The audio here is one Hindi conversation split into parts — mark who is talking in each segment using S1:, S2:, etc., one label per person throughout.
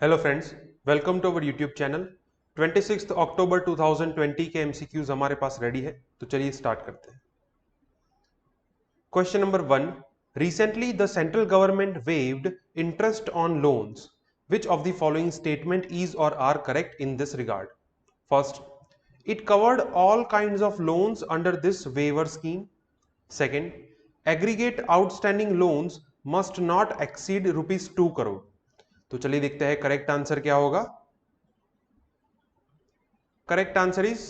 S1: Hello friends, welcome to our YouTube channel. 26 अक्टूबर 2020 के एमसीक्यूज हमारे पास रेडी है, तो चलिए स्टार्ट करते हैं। Question number 1। Recently the central government waived interest on loans. Which of the following statement is और are correct in this regard? First, it covered all kinds of loans under this waiver scheme. Second, aggregate outstanding loans must not exceed rupees 2 crore. तो चलिए देखते हैं करेक्ट आंसर क्या होगा। Correct answer is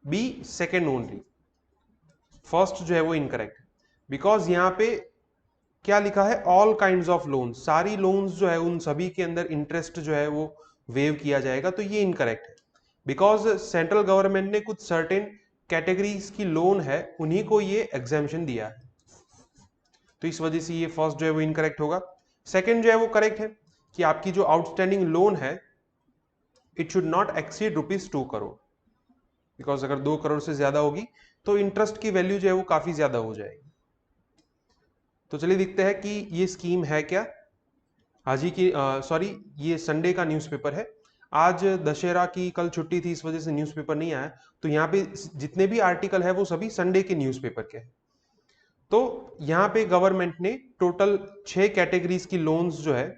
S1: B, second only. First जो है वो इनकरेक्ट, बिकॉज यहां पे क्या लिखा है, ऑल काइंड्स ऑफ लोन्स, सारी लोन्स जो है उन सभी के अंदर इंटरेस्ट जो है वो वेव किया जाएगा, तो ये इनकरेक्ट है। बिकॉज सेंट्रल गवर्नमेंट ने कुछ सर्टेन कैटेगरीज की लोन है, उन्हीं को ये एग्जामिशन दिया है, तो इस वजह से ये फर्स्ट जो है वो इनकरेक्ट होगा। सेकेंड जो है वो करेक्ट है कि आपकी जो आउटस्टैंडिंग लोन है it should not exceed rupees 2 crore, because अगर 2 करोड़ से ज्यादा होगी तो इंटरेस्ट की वैल्यू जो है वो काफी ज्यादा हो जाएगी। तो चलिए देखते हैं कि ये स्कीम है क्या। आज ही की सॉरी, ये संडे का न्यूज़पेपर है। आज दशहरा की कल छुट्टी थी, इस वजह से न्यूज़पेपर नहीं आया, तो यहाँ पे जितने भी आर्टिकल है वो सभी संडे के न्यूज़पेपर के हैं। तो यहाँ पे गवर्नमेंट ने टोटल 6 कैटेगरीज की लोन्स जो है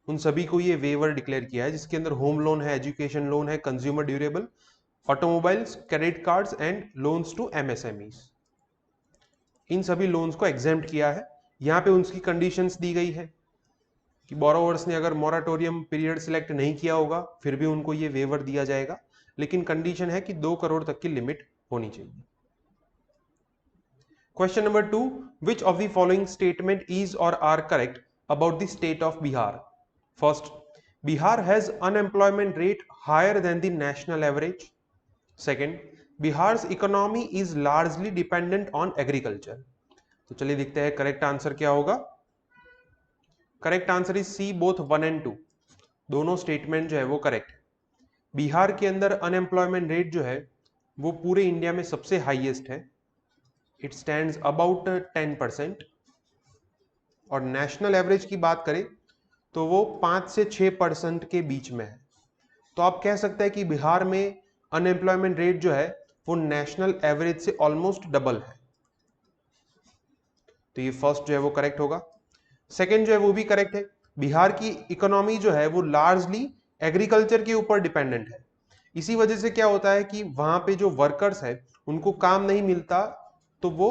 S1: उन सभी को ये वेवर डिक्लेयर किया है, जिसके अंदर होम लोन है, एजुकेशन लोन है, consumer durable, automobiles, credit cards and loans to MSMEs. इन सभी लोन्स को एग्जेम्प्ट किया है। यहाँ पे उनकी कंडीशंस दी गई है कि बोरोवर्स ने अगर मोराटोरियम पीरियड सिलेक्ट नहीं किया होगा फिर भी उनको ये वेवर दिया जाएगा, लेकिन कंडीशन है कि 2 करोड़ तक की लिमिट होनी चाहिए। Question number 2। Which of the following statement is और are correct about the state of Bihar? First, Bihar has unemployment rate higher than the national average. Second, Bihar's economy is largely dependent on agriculture. तो चलिए देखते हैं करेक्ट आंसर क्या होगा। Correct answer is C, both 1 and 2। दोनों स्टेटमेंट जो है वो करेक्ट है। बिहार के अंदर अनएम्प्लॉयमेंट रेट जो है वो पूरे इंडिया में सबसे हाईएस्ट है, इट स्टैंड्स अबाउट 10%। और नेशनल एवरेज की बात करें तो वो 5 से 6% के बीच में है। तो आप कह सकते हैं कि बिहार में अनएम्प्लॉयमेंट रेट जो है वो नेशनल एवरेज से ऑलमोस्ट डबल है। तो ये फर्स्ट जो है वो करेक्ट होगा। सेकेंड जो है वो भी करेक्ट है। बिहार की इकोनॉमी जो है वो लार्जली एग्रीकल्चर के ऊपर डिपेंडेंट है। इसी वजह से क्या होता है कि वहां पे जो वर्कर्स है उनको काम नहीं मिलता, तो वो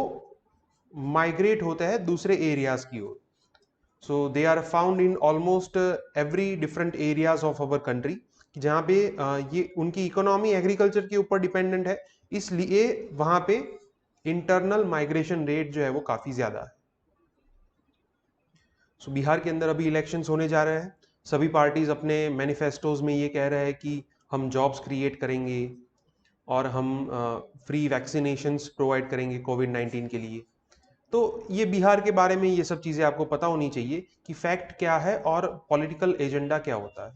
S1: माइग्रेट होते हैं दूसरे एरियाज की ओर। So they are found in almost every different areas of our country, जहाँ पे ये उनकी इकोनॉमी एग्रीकल्चर के ऊपर डिपेंडेंट है, इसलिए वहां पे इंटरनल माइग्रेशन रेट जो है वो काफी ज्यादा है। सो बिहार के अंदर अभी इलेक्शंस होने जा रहे हैं। सभी पार्टीज अपने मैनिफेस्टोज में ये कह रहे हैं कि हम जॉब्स क्रिएट करेंगे और हम फ्री वैक्सीनेशंस प्रोवाइड करेंगे कोविड-19 के लिए। तो ये बिहार के बारे में ये सब चीजें आपको पता होनी चाहिए कि फैक्ट क्या है और पॉलिटिकल एजेंडा क्या होता है।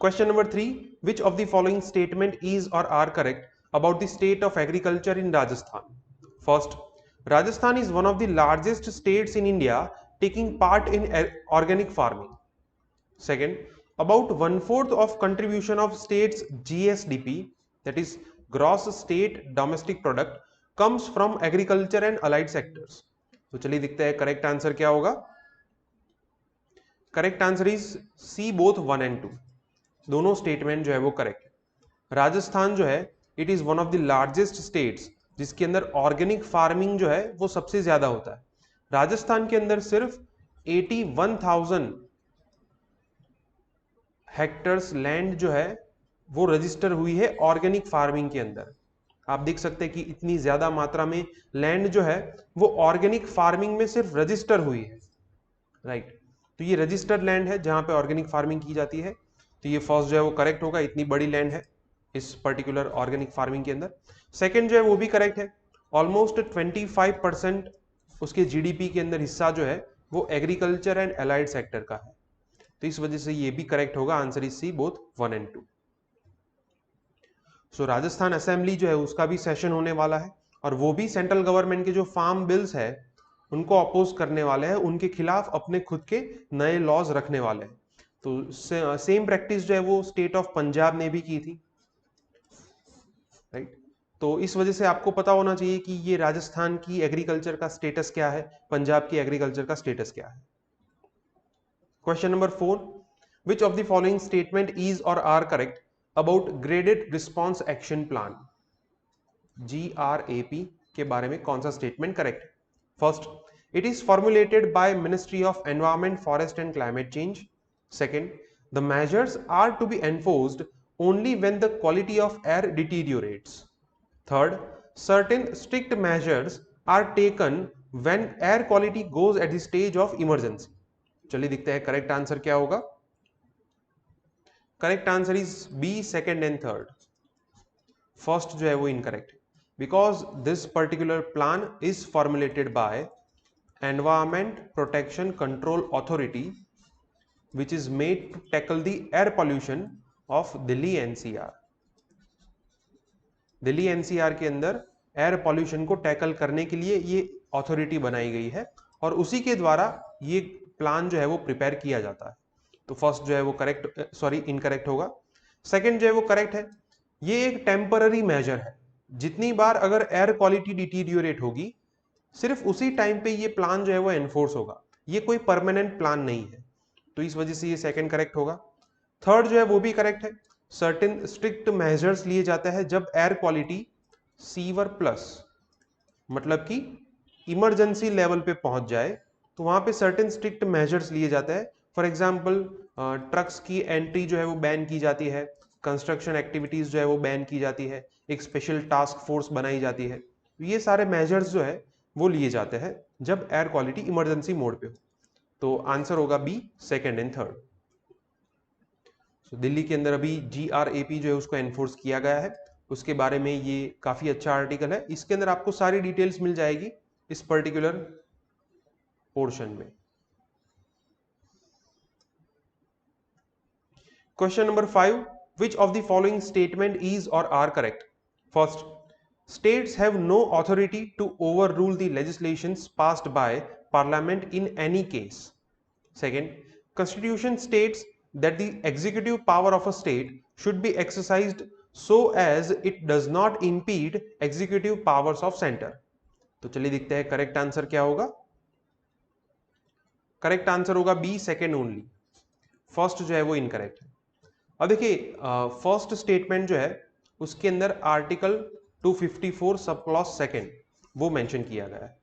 S1: Question number 3। Which of the following statement is और are correct about the state of agriculture in Rajasthan? First, Rajasthan is one of the largest states in India taking part in organic farming. Second, about 1/4 of contribution of states GSDP, that is gross state domestic product, comes from agriculture and allied sectors. तो चलिए देखते हैं करेक्ट आंसर क्या होगा। Correct answer is C, both 1 and 2। दोनों स्टेटमेंट जो है वो करेक्ट है। राजस्थान जो है it is one of the largest states जिसके अंदर ऑर्गेनिक फार्मिंग जो है वो सबसे ज्यादा होता है। राजस्थान के अंदर सिर्फ 81,000 हेक्टर्स लैंड जो है वो रजिस्टर हुई है ऑर्गेनिक फार्मिंग के अंदर। आप देख सकते हैं कि इतनी ज्यादा मात्रा में लैंड जो है वो ऑर्गेनिक फार्मिंग में सिर्फ रजिस्टर हुई है, राइट। तो ये रजिस्टर्ड लैंड है जहां पे ऑर्गेनिक फार्मिंग की जाती है, तो ये फर्स्ट जो है वो करेक्ट होगा। इतनी बड़ी लैंड है इस पर्टिकुलर ऑर्गेनिक फार्मिंग के अंदर। सेकंड जो है वो भी करेक्ट है। ऑलमोस्ट 25% उसके जीडीपी के अंदर हिस्सा जो है वो एग्रीकल्चर एंड अलाइड सेक्टर का है, तो इस वजह से ये भी करेक्ट होगा। Answer is C, both 1 and 2। So Rajasthan assembly जो है उसका भी सेशन होने वाला है, और वो भी सेंट्रल गवर्नमेंट के जो फार्म बिल्स है उनको अपोज करने वाले हैं, उनके खिलाफ अपने खुद के नए लॉज रखने वाले हैं। तो सेम प्रैक्टिस जो है वो स्टेट ऑफ पंजाब ने भी की थी, राइट। तो इस वजह से आपको पता होना चाहिए कि ये राजस्थान की एग्रीकल्चर का स्टेटस क्या है, पंजाब की एग्रीकल्चर का स्टेटस क्या है। Question number 4, which of the following statement is और are correct about graded response action plan? GRAP के बारे में कौन सा स्टेटमेंट करेक्ट है? First, it is formulated by ministry of environment, forest and climate change. Second, the measures are to be enforced only when the quality of air deteriorates. Third, certain strict measures are taken when air quality goes at the stage of emergency. चलिए दिखते हैं करेक्ट आंसर क्या होगा। Correct answer is B, second and third. First जो है वो incorrect, because this particular plan is formulated by environment protection control authority which is made to tackle the air pollution of Delhi NCR। Delhi NCR के अंदर एयर पॉल्यूशन को टैकल करने के लिए ये अथॉरिटी बनाई गई है और उसी के द्वारा ये प्लान जो है वो प्रिपेयर किया जाता है। तो फर्स्ट जो है वो करेक्ट, सॉरी इनकरेक्ट होगा। सेकंड जो है वो करेक्ट है। ये एक टेम्पररी मेजर है, जितनी बार अगर एयर क्वालिटी डिटीरियोरेट होगी सिर्फ उसी टाइम पे ये प्लान जो है वो एनफोर्स होगा, ये कोई परमानेंट प्लान नहीं है। तो इस वजह से ये सेकंड करेक्ट होगा। थर्ड जो है वो भी करेक्ट है। सर्टेन स्ट्रिक्ट मेजर्स लिए जाते हैं जब एयर क्वालिटी सीवर प्लस, मतलब कि इमरजेंसी लेवल पे पहुंच जाए, तो वहां पे सर्टेन स्ट्रिक्ट मेजर्स लिए जाते हैं। फॉर एग्जांपल ट्रक्स की एंट्री जो है वो बैन की जाती है, कंस्ट्रक्शन एक्टिविटीज जो है वो बैन की जाती है, एक स्पेशल टास्क फोर्स बनाई जाती है। ये सारे मेजर्स जो है वो लिए जाते हैं जब एयर क्वालिटी इमरजेंसी मोड पे हो। तो आंसर होगा B, second and third. Delhi के अंदर अभी GRAP जो है उसको एनफोर्स किया गया है, उसके बारे में ये काफी अच्छा आर्टिकल है। इसके अंदर आपको सारी डिटेल्स मिल जाएगी इस पर्टिकुलर पोर्शन में। Question number 5, which of the following statement is और are correct? First, states have no authority to overrule the legislations passed by parliament in any case. Second, Constitution states that the executive power of a state should be exercised so as it does not impede executive powers of center। तो चलिए देखते हैं करेक्ट आंसर क्या होगा। करेक्ट आंसर होगा बी, सेकेंड ओनली। फर्स्ट जो है वो इनकरेक्ट है। अब देखिए फर्स्ट स्टेटमेंट जो है उसके अंदर आर्टिकल 254 सब क्लॉज सेकेंड वो मेंशन किया गया है।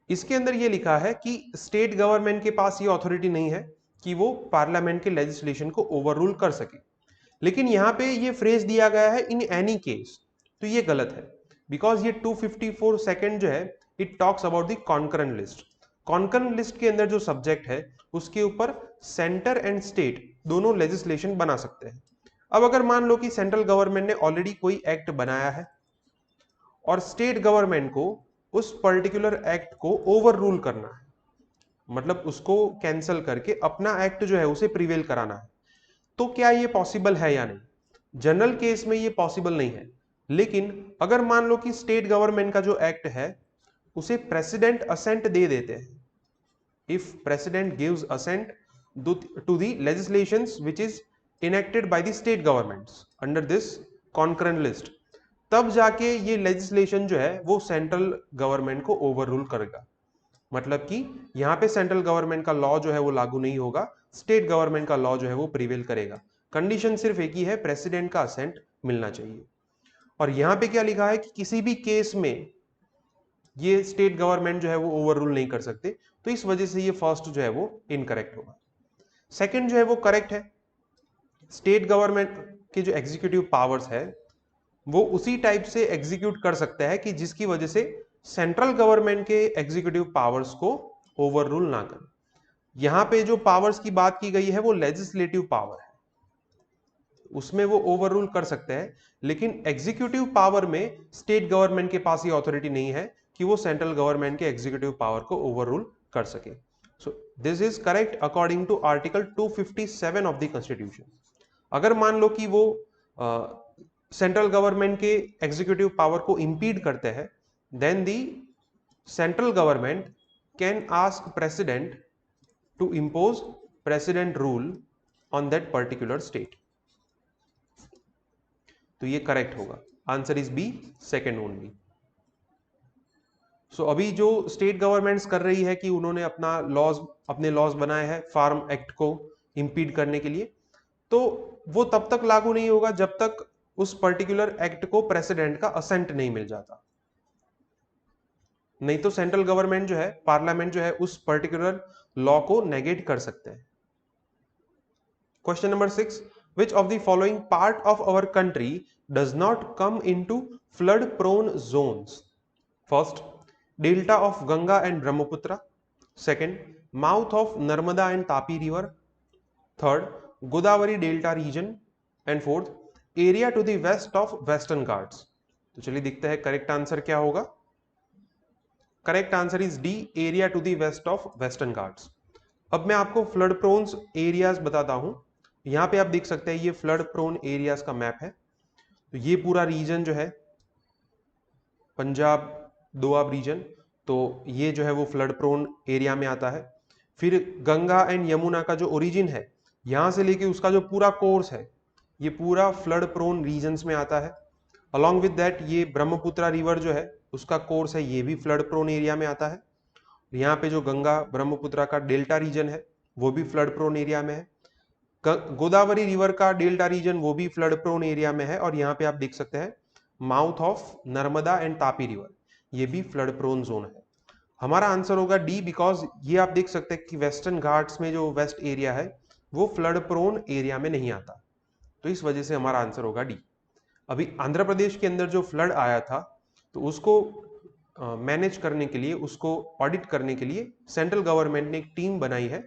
S1: इसके अंदर ये लिखा है कि स्टेट गवर्नमेंट के पास ये अथॉरिटी नहीं है कि वो पार्लियामेंट के लेजिस्लेशन को ओवररूल कर सके, लेकिन यहाँ पे ये फ्रेज दिया गया है इन एनी केस, तो ये गलत है। बिकॉज ये 254 सेकेंड जो है it talks about the concurrent list. Concurrent list के अंदर जो सब्जेक्ट है उसके ऊपर सेंटर एंड स्टेट दोनों लेजिस्लेशन बना सकते हैं। अब अगर मान लो कि सेंट्रल गवर्नमेंट ने ऑलरेडी कोई एक्ट बनाया है और स्टेट गवर्नमेंट को उस पर्टिकुलर एक्ट को ओवर रूल करना है, मतलब उसको कैंसिल करके अपना एक्ट जो है उसे प्रिवेल कराना है, तो क्या ये पॉसिबल है या नहीं? जनरल केस में ये पॉसिबल नहीं है, लेकिन अगर मान लो कि स्टेट गवर्नमेंट का जो एक्ट है उसे प्रेसिडेंट असेंट दे देते हैं, if president gives assent to the legislations which is enacted by the state governments under this concurrent list, तब जाके ये लेजिस्लेशन जो है वो सेंट्रल गवर्नमेंट को ओवररूल करेगा। मतलब कि यहाँ पे सेंट्रल गवर्नमेंट का लॉ जो है वो लागू नहीं होगा, स्टेट गवर्नमेंट का लॉ जो है वो प्रिवेल करेगा। कंडीशन सिर्फ एक ही है, प्रेसिडेंट का असेंट मिलना चाहिए। और यहाँ पे क्या लिखा है कि किसी भी केस में ये स्टेट गवर्नमेंट जो है वो ओवररूल नहीं कर सकते, तो इस वजह से ये फर्स्ट जो है वो इनकरेक्ट होगा। सेकेंड जो है वो करेक्ट है। स्टेट गवर्नमेंट के जो एग्जीक्यूटिव पावर्स है वो उसी टाइप से एग्जीक्यूट कर सकता है कि जिसकी वजह से सेंट्रल गवर्नमेंट के एग्जीक्यूटिव पावर्स को ओवररूल ना करें। यहां पे जो पावर्स की बात की गई है वो लेजिस्लेटिव पावर है, उसमें वो ओवररूल कर सकते हैं, लेकिन एग्जीक्यूटिव पावर में स्टेट गवर्नमेंट के पास ये अथॉरिटी नहीं है कि वो सेंट्रल गवर्नमेंट के एग्जीक्यूटिव पावर को ओवररूल कर सके। So this is correct according to article 257 of the constitution. अगर मान लो कि वो सेंट्रल गवर्नमेंट के एग्जीक्यूटिव पावर को इंपीड करते हैं, then the central government can ask president to impose president rule on that particular state. तो ये करेक्ट होगा, answer is B, second only. So अभी जो स्टेट गवर्नमेंट्स कर रही है कि उन्होंने अपने लॉज बनाए हैं फार्म एक्ट को इंपीड करने के लिए, तो वो तब तक लागू नहीं होगा जब तक उस पर्टिकुलर एक्ट को प्रेसिडेंट का असेंट नहीं मिल जाता। नहीं तो सेंट्रल गवर्नमेंट जो है, पार्लियामेंट जो है, उस पर्टिकुलर लॉ को नेगेट कर सकते हैं। Question number 6, which of the following part of our country does not come into flood prone zones? First, delta of Ganga and Brahmaputra. Second, mouth of Narmada and Tapi river. Third, Godavari delta region. And fourth, area to the west of Western Ghats. तो चलिए देखते हैं करेक्ट आंसर क्या होगा। Correct answer is D, area to the west of western Ghats. अब मैं आपको फ्लड प्रोन्स एरियाज बताता हूं। यहां पे आप देख सकते हैं ये फ्लड प्रोन एरियाज का मैप है। तो ये पूरा रीजन जो है पंजाब दोआब रीजन, तो ये जो है वो फ्लड प्रोन एरिया में आता है। फिर गंगा एंड यमुना का जो ओरिजिन है, यहां से लेके उसका जो पूरा कोर्स है, ये पूरा फ्लड प्रोन रीजन्स में आता है। अलॉन्ग विद दैट ये ब्रह्मपुत्र रिवर जो है उसका कोर्स है, ये भी फ्लड प्रोन एरिया में आता है। यहाँ पे जो गंगा ब्रह्मपुत्र का डेल्टा रीजन है वो भी फ्लड प्रोन एरिया में है। गोदावरी रिवर का डेल्टा रीजन वो भी फ्लड प्रोन एरिया में है। और यहाँ पे आप देख सकते हैं mouth of Narmada and Tapi river, ये भी फ्लड प्रोन जोन है। हमारा आंसर होगा डी, बिकॉज ये आप देख सकते हैं कि वेस्टर्न घाट्स में जो वेस्ट एरिया है वो फ्लड प्रोन एरिया में नहीं आता, तो इस वजह से हमारा आंसर होगा डी। अभी आंध्र प्रदेश के अंदर जो फ्लड आया था, तो उसको मैनेज करने के लिए, उसको ऑडिट करने के लिए सेंट्रल गवर्नमेंट ने एक टीम बनाई है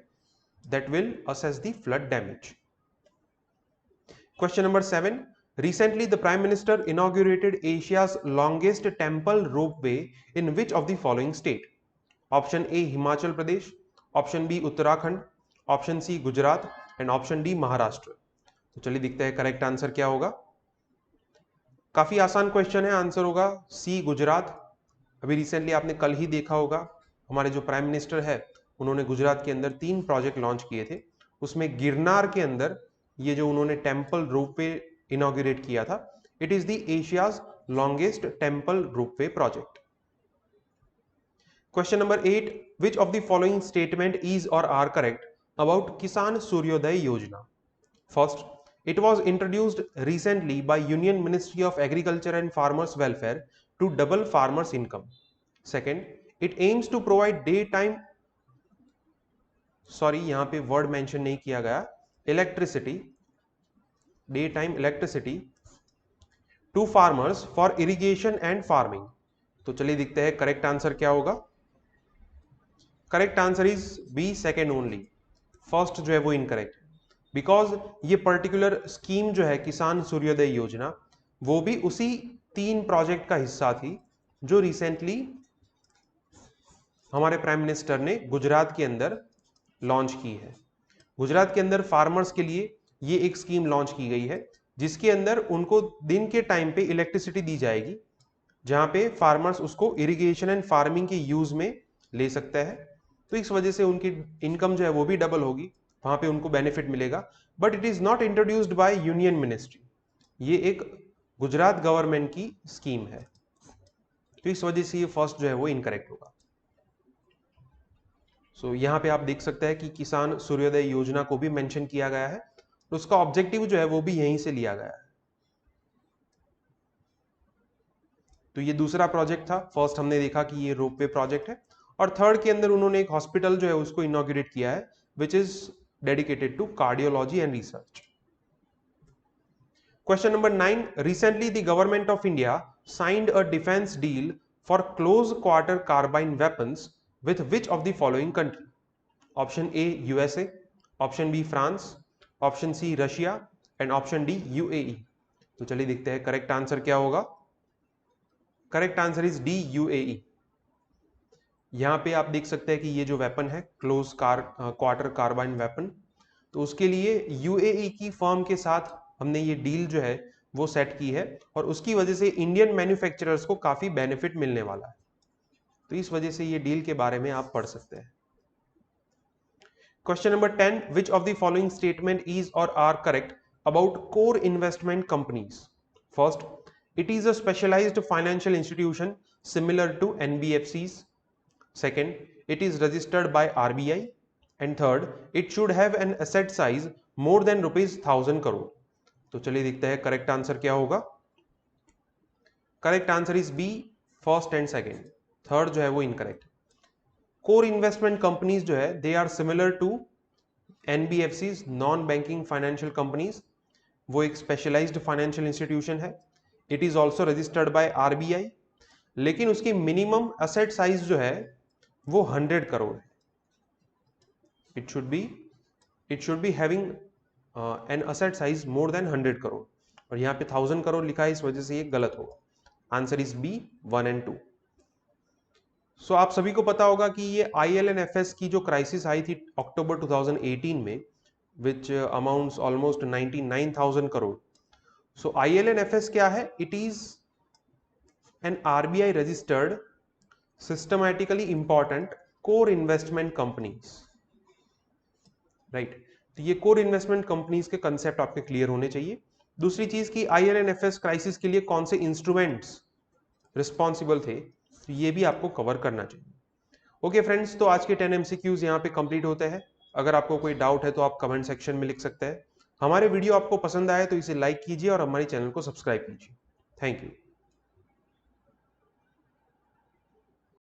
S1: that will assess the flood damage. Question number 7. Recently, the Prime Minister inaugurated Asia's longest temple ropeway in which of the following state? Option A, Himachal Pradesh. Option B, Uttarakhand. Option C, Gujarat. And option D, Maharashtra. तो चलिए देखते हैं करेक्ट आंसर क्या होगा। काफी आसान क्वेश्चन है, आंसर होगा सी, गुजरात। अभी रिसेंटली आपने कल ही देखा होगा, हमारे जो प्राइम मिनिस्टर है उन्होंने गुजरात के अंदर 3 प्रोजेक्ट लॉन्च किए थे। उसमें गिरनार के अंदर ये जो उन्होंने टेम्पल रोपवे इनॉग्रेट किया था, it is the Asia's longest temple ropeway project. Question number 8, which of the following statement is और आर करेक्ट अबाउट किसान सूर्योदय योजना? First, it was introduced recently by Union Ministry of Agriculture and Farmers Welfare to double farmers' income. Second, it aims to provide यहाँ पे वर्ड मेंशन नहीं किया गया, day time electricity to farmers for irrigation and farming. तो चलिए देखते हैं करेक्ट आंसर क्या होगा। Correct answer is B, second only. First जो है वो इनकरेक्ट, बिकॉज ये पर्टिकुलर स्कीम जो है किसान सूर्योदय योजना, वो भी उसी 3 प्रोजेक्ट का हिस्सा थी जो रिसेंटली हमारे प्राइम मिनिस्टर ने गुजरात के अंदर लॉन्च की है। गुजरात के अंदर फार्मर्स के लिए ये एक स्कीम लॉन्च की गई है जिसके अंदर उनको दिन के टाइम पे इलेक्ट्रिसिटी दी जाएगी, जहां पे फार्मर्स उसको इरिगेशन एंड फार्मिंग के यूज में ले सकता है। तो इस वजह से उनकी इनकम जो है वो भी डबल होगी, वहां पे उनको बेनिफिट मिलेगा। But it is not introduced by union ministry, ये एक गुजरात गवर्नमेंट की स्कीम है, तो इस वजह से ये फर्स्ट जो है वो इनकरेक्ट होगा। सो यहाँ पे आप देख सकते हैं कि किसान सूर्योदय योजना को भी मेंशन किया गया है, तो उसका ऑब्जेक्टिव जो है वो भी यहीं से लिया गया है। तो ये दूसरा प्रोजेक्ट था। फर्स्ट हमने देखा कि ये रोपवे प्रोजेक्ट है, और थर्ड के अंदर उन्होंने एक हॉस्पिटल जो है उसको इनॉग्रेट किया है which is dedicated to cardiology and research. Question number 9. Recently, the government of India signed a defense deal for close quarter carbine weapons with which of the following country? Option A, USA. Option B, France. Option C, Russia. And option D, UAE. तो चलिए देखते हैं करेक्ट आंसर क्या होगा। Correct answer is D, UAE। यहां पे आप देख सकते हैं कि ये जो वेपन है क्लोज क्वार्टर कार्बाइन वेपन, तो उसके लिए UAE की फर्म के साथ हमने ये डील जो है वो सेट की है, और उसकी वजह से इंडियन मैन्युफैक्चरर्स को काफी बेनिफिट मिलने वाला है। तो इस वजह से ये डील के बारे में आप पढ़ सकते हैं। Question number 10, which of the following statement is और are correct about core investment companies? First, it is a specialized financial institution similar to NBFCs. Second, it is registered by RBI. And third, it should have an asset size more than ₹1000 crore. तो चलिए देखते हैं करेक्ट आंसर क्या होगा। Correct answer is B, first and second. Third जो है वो इनकरेक्ट। कोर इन्वेस्टमेंट कंपनीज जो है they are similar to NBFCs, non banking financial companies. वो एक स्पेशलाइज्ड फाइनेंशियल इंस्टीट्यूशन है। It is also registered by RBI, लेकिन उसकी मिनिमम असेट साइज जो है वो 100 करोड़ है। It should be having an asset size more than 100 crore, और यहाँ पे 1000 करोड़ लिखा है, इस वजह से ये गलत होगा। Answer is B, 1 and 2। So आप सभी को पता होगा कि ये IL&FS की जो क्राइसिस आई थी अक्टूबर 2018 में, which amounts almost 99,000 crore. So IL&FS क्या है? It is an RBI registered systematically important core investment companies, right? तो ये core investment companies के concept आपके clear होने चाहिए। दूसरी चीज की IL&FS क्राइसिस के लिए कौन से इंस्ट्रूमेंट्स रिस्पॉन्सिबल थे, तो ये भी आपको कवर करना चाहिए। ओके फ्रेंड्स, तो आज के 10 MCQs यहाँ पे कंप्लीट होते हैं। अगर आपको कोई डाउट है तो आप कमेंट सेक्शन में लिख सकते हैं। हमारे वीडियो आपको पसंद आए तो इसे लाइक कीजिए और हमारे चैनल को सब्सक्राइब कीजिए। Thank you.